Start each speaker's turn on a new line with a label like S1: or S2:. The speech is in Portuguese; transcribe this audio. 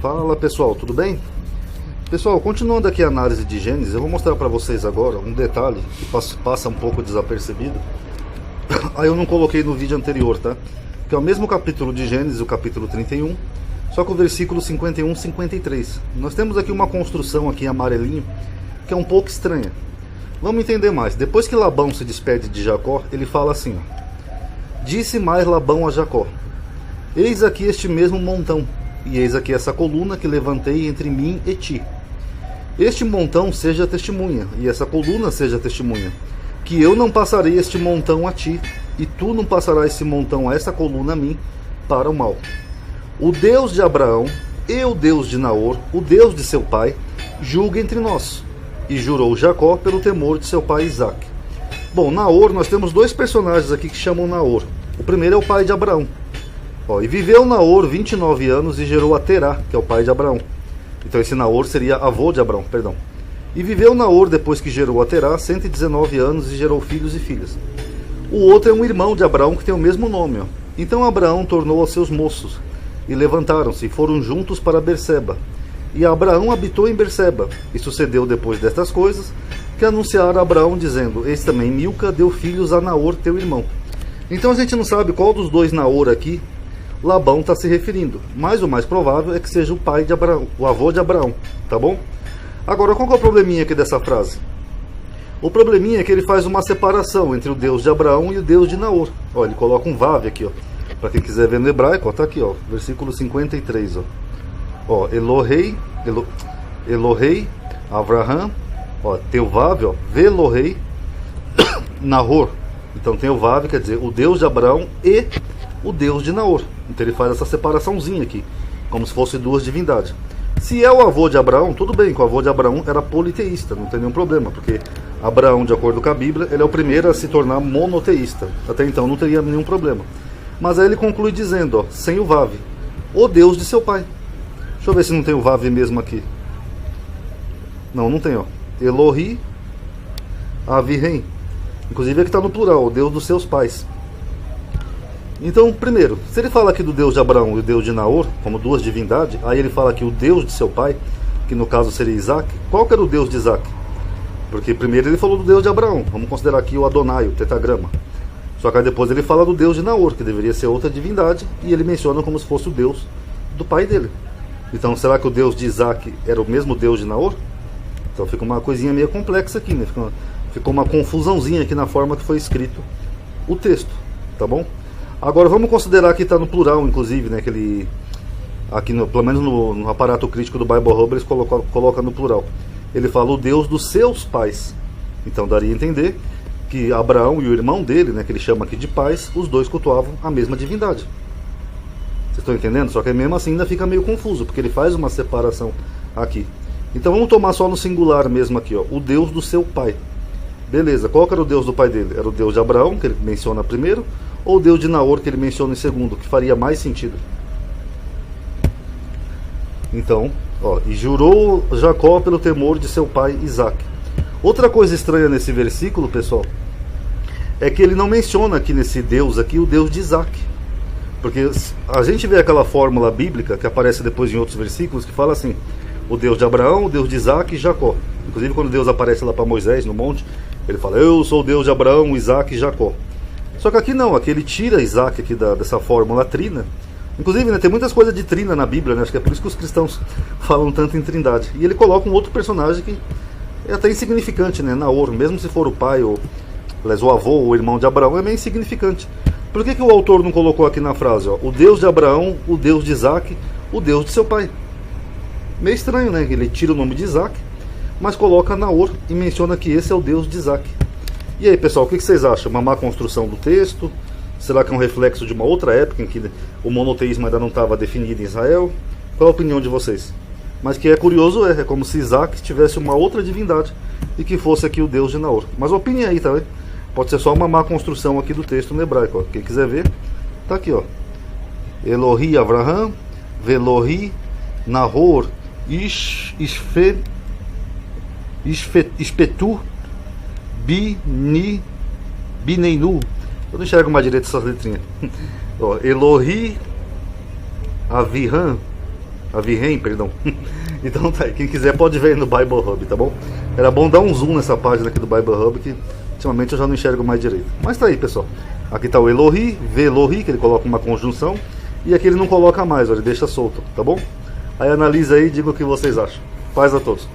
S1: Fala pessoal, tudo bem? Pessoal, continuando aqui a análise de Gênesis, eu vou mostrar para vocês agora um detalhe que passa um pouco desapercebido. Aí eu não coloquei no vídeo anterior, tá? Que é o mesmo capítulo de Gênesis, o capítulo 31, só que o versículo 51 e 53. Nós temos aqui uma construção aqui em amarelinho que é um pouco estranha. Vamos entender mais. Depois que Labão se despede de Jacó, ele fala assim, ó: Disse mais Labão a Jacó: Eis aqui este mesmo montão, e eis aqui essa coluna que levantei entre mim e ti. Este montão seja testemunha, e essa coluna seja testemunha, que eu não passarei este montão a ti, e tu não passarás esse montão a essa coluna a mim, para o mal. O Deus de Abraão e o Deus de Naor, o Deus de seu pai, julga entre nós. E jurou Jacó pelo temor de seu pai Isaque. Bom, Naor, nós temos dois personagens aqui que chamam Naor. O primeiro é o pai de Abraão. E viveu Naor 29 anos e gerou a Terá, que é o pai de Abraão. Então esse Naor seria avô de Abraão, perdão. E viveu Naor, depois que gerou a Terá, 119 anos e gerou filhos e filhas. O outro é um irmão de Abraão que tem o mesmo nome. Então Abraão tornou aos seus moços, e levantaram-se e foram juntos para Berseba. E Abraão habitou em Berseba. E sucedeu depois destas coisas, que anunciaram a Abraão, dizendo: Eis também Milca deu filhos a Naor, teu irmão. Então a gente não sabe qual dos dois Naor aqui Labão está se referindo, mas o mais provável é que seja o pai de Abraão, o avô de Abraão, tá bom? Agora, qual que é o probleminha aqui dessa frase? O probleminha é que ele faz uma separação entre o Deus de Abraão e o Deus de Naor. Ele coloca um vav aqui, para quem quiser ver no hebraico, tá aqui, versículo 53, Elohei, Avraham, tem o vav, Velohei, Nahor. Então tem o vav, quer dizer, o Deus de Abraão e o Deus de Naor. Então ele faz essa separaçãozinha aqui, como se fosse duas divindades. Se é o avô de Abraão, tudo bem, que o avô de Abraão era politeísta, não tem nenhum problema, porque Abraão, de acordo com a Bíblia, ele é o primeiro a se tornar monoteísta. Até então não teria nenhum problema. Mas aí ele conclui dizendo, sem o vav, o Deus de seu pai. Deixa eu ver se não tem o vav mesmo aqui. Não tem, Elohi Avirem. Inclusive aqui está no plural, o Deus dos seus pais. Então, primeiro, se ele fala aqui do Deus de Abraão e o Deus de Naor, como duas divindades, aí ele fala aqui o Deus de seu pai, que no caso seria Isaac. Qual que era o Deus de Isaac? Porque primeiro ele falou do Deus de Abraão, vamos considerar aqui o Adonai, o tetragrama. Só que aí depois ele fala do Deus de Naor, que deveria ser outra divindade, e ele menciona como se fosse o Deus do pai dele. Então, será que o Deus de Isaac era o mesmo Deus de Naor? Então fica uma coisinha meio complexa aqui, né? Ficou uma confusãozinha aqui na forma que foi escrito o texto, tá bom? Agora vamos considerar que está no plural, inclusive, né? Que ele, aqui pelo menos no aparato crítico do Bible Hub, eles colocam no plural. Ele fala o Deus dos seus pais. Então daria a entender que Abraão e o irmão dele, né, que ele chama aqui de pais, os dois cultuavam a mesma divindade. Vocês estão entendendo? Só que mesmo assim ainda fica meio confuso, porque ele faz uma separação aqui. Então vamos tomar só no singular mesmo aqui, o Deus do seu pai. Beleza, qual que era o Deus do pai dele? Era o Deus de Abraão, que ele menciona primeiro, ou o Deus de Naor, que ele menciona em segundo, que faria mais sentido? Então, e jurou Jacó pelo temor de seu pai Isaque. Outra coisa estranha nesse versículo, pessoal, é que ele não menciona aqui nesse Deus aqui o Deus de Isaque. Porque a gente vê aquela fórmula bíblica que aparece depois em outros versículos, que fala assim: o Deus de Abraão, o Deus de Isaque e Jacó. Inclusive quando Deus aparece lá para Moisés no monte, ele fala: eu sou o Deus de Abraão, Isaque e Jacó. Só que aqui não, aqui ele tira Isaac aqui dessa fórmula trina. Inclusive, né, tem muitas coisas de trina na Bíblia, né? Acho que é por isso que os cristãos falam tanto em trindade. E ele coloca um outro personagem que é até insignificante, né? Naor, mesmo se for o pai, ou o avô, ou o irmão de Abraão, é meio insignificante. Por que o autor não colocou aqui na frase, o Deus de Abraão, o Deus de Isaac, o Deus de seu pai? Meio estranho, né? Ele tira o nome de Isaac, mas coloca Naor e menciona que esse é o Deus de Isaac. E aí, pessoal, o que vocês acham? Uma má construção do texto? Será que é um reflexo de uma outra época em que o monoteísmo ainda não estava definido em Israel? Qual a opinião de vocês? Mas que é curioso, é como se Isaac tivesse uma outra divindade e que fosse aqui o Deus de Naor. Mas opine aí, tá? Pode ser só uma má construção aqui do texto no hebraico. Quem quiser ver, tá aqui, Elohi Avraham, Velohi Nahor, Ispetu, Bineinu. Eu não enxergo mais direito essas letrinhas. Elohi Avirham, A Virrem, perdão. Então tá aí, quem quiser pode ver aí no Bible Hub, tá bom? Era bom dar um zoom nessa página aqui do Bible Hub, que ultimamente eu já não enxergo mais direito. Mas tá aí, pessoal. Aqui tá o Elohi, Velohi, que ele coloca uma conjunção. E aqui ele não coloca mais, ó, ele deixa solto, tá bom? Aí analisa aí e diga o que vocês acham. Paz a todos.